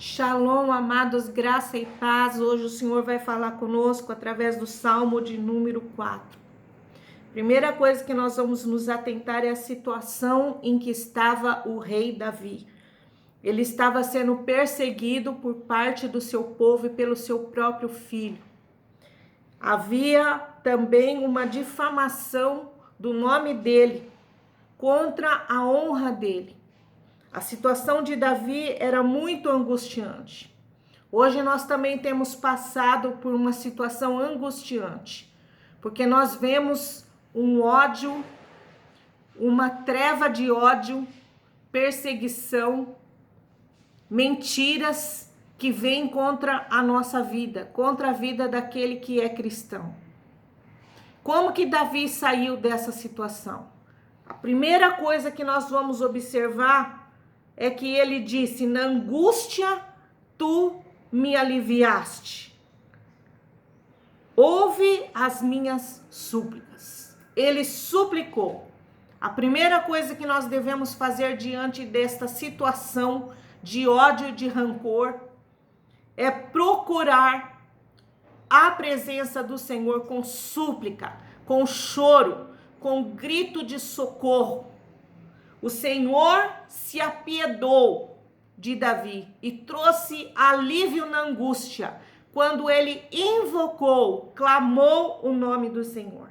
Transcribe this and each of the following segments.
Shalom, amados, graça e paz. Hoje o Senhor vai falar conosco através do Salmo de número 4. Primeira coisa que nós vamos nos atentar é a situação em que estava o rei Davi. Ele estava sendo perseguido por parte do seu povo e pelo seu próprio filho. Havia também uma difamação do nome dele contra a honra dele. A situação de Davi era muito angustiante. Hoje nós também temos passado por uma situação angustiante, porque nós vemos um ódio, uma treva de ódio, perseguição, mentiras que vêm contra a nossa vida, contra a vida daquele que é cristão. Como que Davi saiu dessa situação? A primeira coisa que nós vamos observar é que ele disse: na angústia tu me aliviaste. Ouve as minhas súplicas. Ele suplicou. A primeira coisa que nós devemos fazer diante desta situação de ódio e de rancor é procurar a presença do Senhor com súplica, com choro, com grito de socorro. O Senhor se apiedou de Davi e trouxe alívio na angústia quando ele invocou, clamou o nome do Senhor.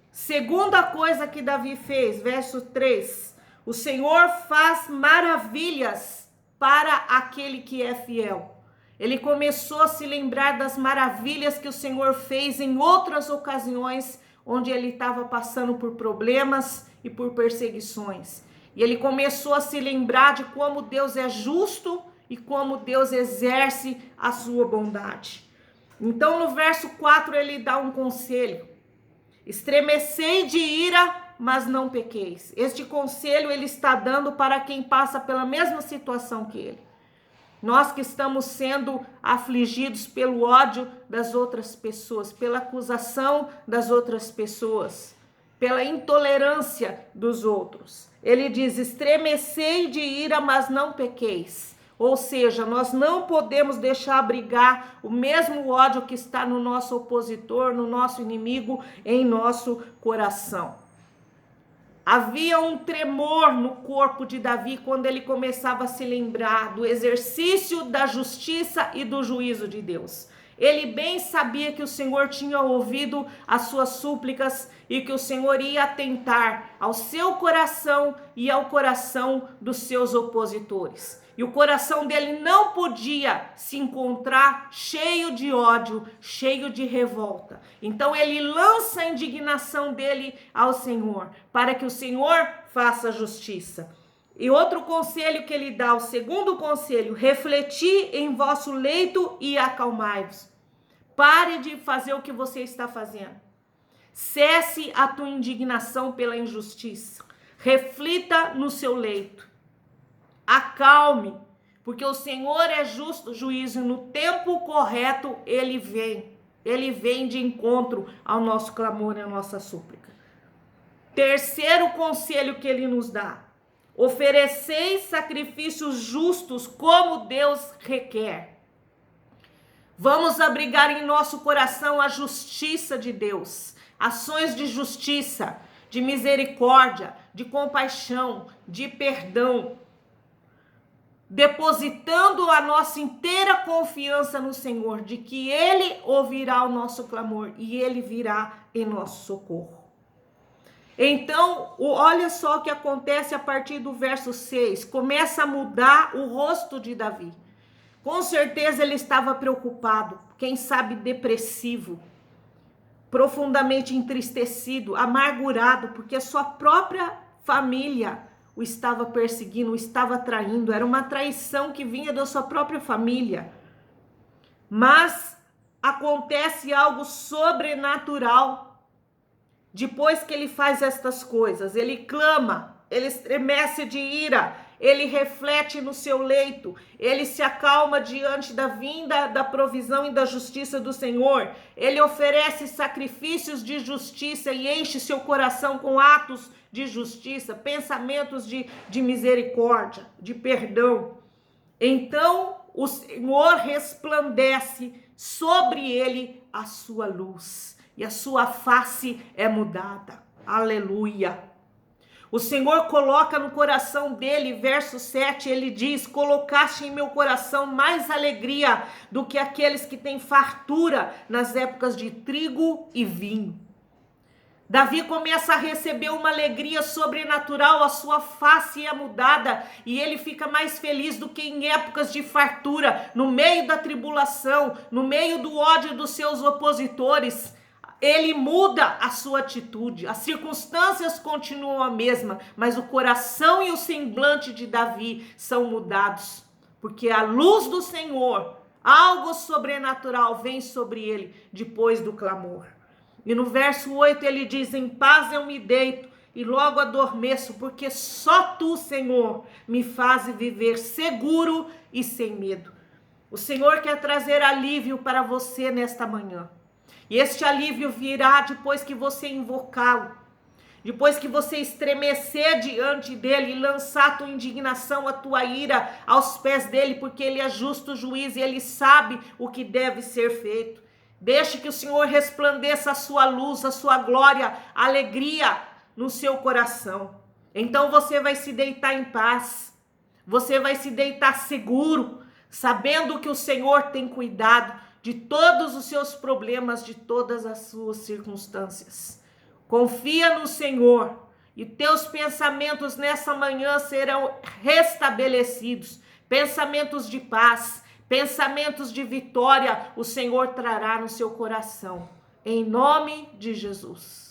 Segunda coisa que Davi fez, verso 3, o Senhor faz maravilhas para aquele que é fiel. Ele começou a se lembrar das maravilhas que o Senhor fez em outras ocasiões onde ele estava passando por problemas e por perseguições. E ele começou a se lembrar de como Deus é justo e como Deus exerce a sua bondade. Então no verso 4 ele dá um conselho: estremecei de ira, mas não pequeis. Este conselho ele está dando para quem passa pela mesma situação que ele. Nós que estamos sendo afligidos pelo ódio das outras pessoas, pela acusação das outras pessoas, pela intolerância dos outros. Ele diz: estremecei de ira, mas não pequeis. Ou seja, nós não podemos deixar abrigar o mesmo ódio que está no nosso opositor, no nosso inimigo, em nosso coração. Havia um tremor no corpo de Davi quando ele começava a se lembrar do exercício da justiça e do juízo de Deus. Ele bem sabia que o Senhor tinha ouvido as suas súplicas e que o Senhor ia atentar ao seu coração e ao coração dos seus opositores. E o coração dele não podia se encontrar cheio de ódio, cheio de revolta. Então ele lança a indignação dele ao Senhor, para que o Senhor faça justiça. E outro conselho que ele dá, o segundo conselho: refleti em vosso leito e acalmai-vos. Pare de fazer o que você está fazendo. Cesse a tua indignação pela injustiça. Reflita no seu leito. Acalme, porque o Senhor é justo juízo e no tempo correto ele vem. Ele vem de encontro ao nosso clamor e à nossa súplica. Terceiro conselho que ele nos dá: ofereceis sacrifícios justos como Deus requer. Vamos abrigar em nosso coração a justiça de Deus, ações de justiça, de misericórdia, de compaixão, de perdão, depositando a nossa inteira confiança no Senhor, de que Ele ouvirá o nosso clamor e Ele virá em nosso socorro. Então, olha só o que acontece a partir do verso 6. Começa a mudar o rosto de Davi. Com certeza ele estava preocupado, quem sabe depressivo, profundamente entristecido, amargurado, porque a sua própria família o estava perseguindo, o estava traindo. Era uma traição que vinha da sua própria família. Mas acontece algo sobrenatural. Depois que ele faz estas coisas, ele clama, ele estremece de ira, ele reflete no seu leito, ele se acalma diante da vinda da provisão e da justiça do Senhor, ele oferece sacrifícios de justiça e enche seu coração com atos de justiça, pensamentos de misericórdia, de perdão. Então o Senhor resplandece sobre ele a sua luz e a sua face é mudada. Aleluia. O Senhor coloca no coração dele, verso 7, ele diz: colocaste em meu coração mais alegria do que aqueles que têm fartura nas épocas de trigo e vinho. Davi começa a receber uma alegria sobrenatural, a sua face é mudada e ele fica mais feliz do que em épocas de fartura, no meio da tribulação, no meio do ódio dos seus opositores. Ele muda a sua atitude, as circunstâncias continuam a mesma, mas o coração e o semblante de Davi são mudados, porque a luz do Senhor, algo sobrenatural vem sobre ele depois do clamor. E no verso 8 ele diz: em paz eu me deito e logo adormeço, porque só tu, Senhor, me fazes viver seguro e sem medo. O Senhor quer trazer alívio para você nesta manhã. E este alívio virá depois que você invocá-lo, depois que você estremecer diante dele e lançar a tua indignação, a tua ira aos pés dele, porque ele é justo juiz e ele sabe o que deve ser feito. Deixe que o Senhor resplandeça a sua luz, a sua glória, a alegria no seu coração. Então você vai se deitar em paz, você vai se deitar seguro, sabendo que o Senhor tem cuidado de todos os seus problemas, de todas as suas circunstâncias. Confia no Senhor e teus pensamentos nessa manhã serão restabelecidos. Pensamentos de paz, pensamentos de vitória, o Senhor trará no seu coração. Em nome de Jesus.